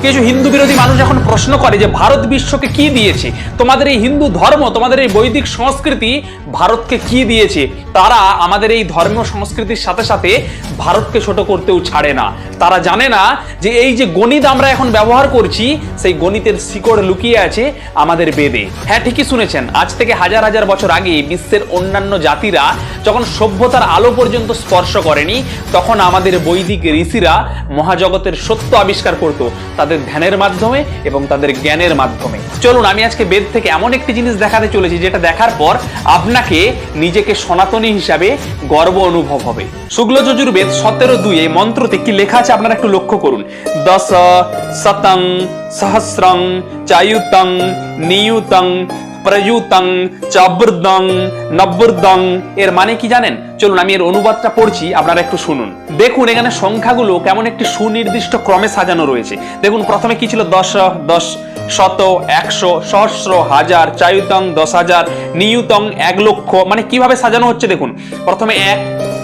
কিছু হিন্দু বিরোধী মানুষ এখন প্রশ্ন করে যে ভারত বিশ্বকে কি দিয়েছে, তোমাদের এই হিন্দু ধর্ম, তোমাদের এই বৈদিক সংস্কৃতি ভারতকে কি দিয়েছে। তারা আমাদের এই ধর্মীয় সংস্কৃতির সাথে সাথে ভারতকে ছোট করতেও ছাড়ে না। তারা জানে না যে এই যে গণিত আমরা এখন ব্যবহার করছি, সেই গণিতের শিকড় লুকিয়ে আছে আমাদের বেদে। হ্যাঁ, ঠিকই শুনেছেন, আজ থেকে হাজার হাজার বছর আগে বিশ্বের অন্যান্য জাতিরা যখন সভ্যতার আলো পর্যন্ত স্পর্শ করেনি, তখন আমাদের বৈদিক ঋষিরা মহাজগতের সত্য আবিষ্কার করত তাদের ধ্যানের মাধ্যমে এবং তাদের জ্ঞানের মাধ্যমে। চলুন, আমি আজকে বেদ থেকে এমন একটি জিনিস দেখাতে চলেছি যেটা দেখার পর আপনাকে নিজেকে সনাতনী হিসাবে গর্ব অনুভব হবে। শুক্ল যজুর্বেদ 17:2 এই মন্ত্রতে কি লেখা আছে আপনারা একটু লক্ষ্য করুন। দশ শতং সহস্রং চায়ুতং নিয়ুতং প্রযুতং চবৃদং নবৃদং। এর মানে কি জানেন? চলুন আমি এর অনুবাদটা পড়ছি, আপনারা একটু শুনুন। দেখুন এখানে সংখ্যাগুলো কেমন একটি সুনির্দিষ্ট ক্রমে সাজানো রয়েছে। দেখুন প্রথমে কি ছিল? 10, শত, 100, সহস্র, হাজার, চায়ুতং 10,000, নিয়ুতং 1,00,000। মানে কিভাবে সাজানো হচ্ছে দেখুন। প্রথমে 1,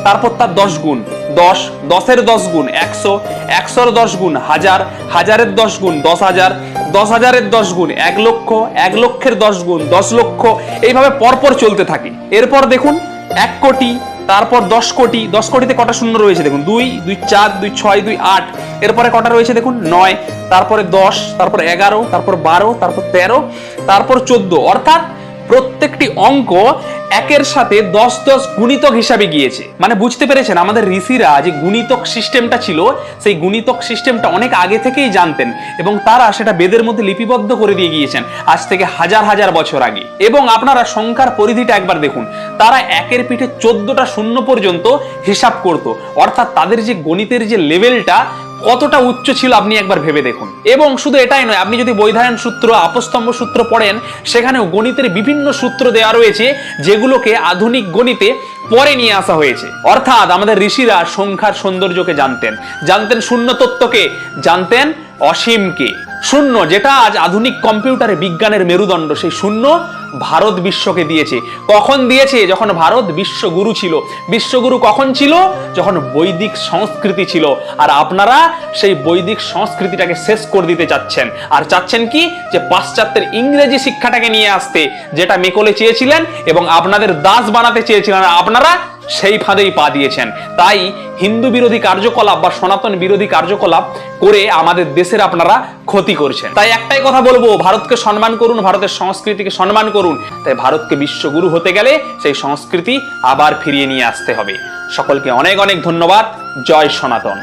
তারপর তার 10 গুণ, 10, 10-এর 10 গুণ 100, 100-এর 10 গুণ 1000, 1000-এর 10 গুণ 10,000, 10,000-এর 10 গুণ 1,00,000, 1,00,000-এর 10 গুণ 10,00,000। এইভাবে পরপর চলতে থাকে। এরপর দেখুন 1 কোটি, তারপর 10 কোটি। 10 কোটিতে কটা শূন্য রয়েছে দেখুন? 2, 2, 4, 2, 6, 2, 8। এরপরে কটা রয়েছে দেখুন? 9, তারপরে 10, তারপর 11, তারপর 12, তারপর 13, তারপর 14। অর্থাৎ প্রত্যেকটি অঙ্ক একের সাথে 10 গুণিতক হিসাবে গিয়েছে। মানে বুঝতে পেরেছেন, আমাদের ঋষিরা যে গুণিতক সিস্টেমটা ছিল, সেই গুণিতক সিস্টেমটা অনেক আগে থেকেই জানতেন এবং তারা সেটা বেদের মধ্যে লিপিবদ্ধ করে দিয়ে গিয়েছেন আজ থেকে হাজার হাজার বছর আগে। এবং আপনারা সংখ্যার পরিধিটা একবার দেখুন, তারা একের পিঠে 14টা শূন্য পর্যন্ত হিসাব করত। অর্থাৎ তাদের যে গণিতের যে লেভেলটা কতটা উচ্চ ছিল আপনি একবার ভেবে দেখুন। এবং শুধু এটাই নয়, আপনি যদি বৈধায়ন সূত্র, আপস্তম্ভ সূত্র পড়েন, সেখানেও গণিতের বিভিন্ন সূত্র দেওয়া রয়েছে যেগুলোকে আধুনিক গণিতে পরে নিয়ে আসা হয়েছে। অর্থাৎ আমাদের ঋষিরা সংখ্যার সৌন্দর্যকে জানতেন, জানতেন শূন্য তত্ত্বকে, জানতেন অসীমকে। শূন্য, যেটা আজ আধুনিক কম্পিউটারে বিজ্ঞানের মেরুদণ্ড, সেই শূন্য ভারত বিশ্বকে দিয়েছে। কখন দিয়েছে? যখন ভারত বিশ্বগুরু ছিল। বিশ্বগুরু কখন ছিল? যখন বৈদিক সংস্কৃতি ছিল। আর আপনারা সেই বৈদিক সংস্কৃতিটাকে শেষ করে দিতে চাচ্ছেন। আর চাচ্ছেন কি? যে পাশ্চাত্যের ইংরেজি শিক্ষাটাকে নিয়ে আসতে, যেটা মেকলে চেয়েছিলেন এবং আপনাদের দাস বানাতে চেয়েছিলেন। আপনারা সেই ফাঁদেই পা দিয়েছেন। তাই হিন্দু বিরোধী কার্যকলাপ বা সনাতন বিরোধী কার্যকলাপ করে আমাদের দেশের আপনারা ক্ষতি করছেন। তাই একটাই কথা বলবো, ভারতকে সম্মান করুন, ভারতের সংস্কৃতিকে সম্মান করুন। তাই ভারতকে বিশ্বগুরু হতে গেলে সেই সংস্কৃতি আবার ফিরিয়ে নিয়ে আসতে হবে। সকলকে অনেক অনেক ধন্যবাদ। জয় সনাতন।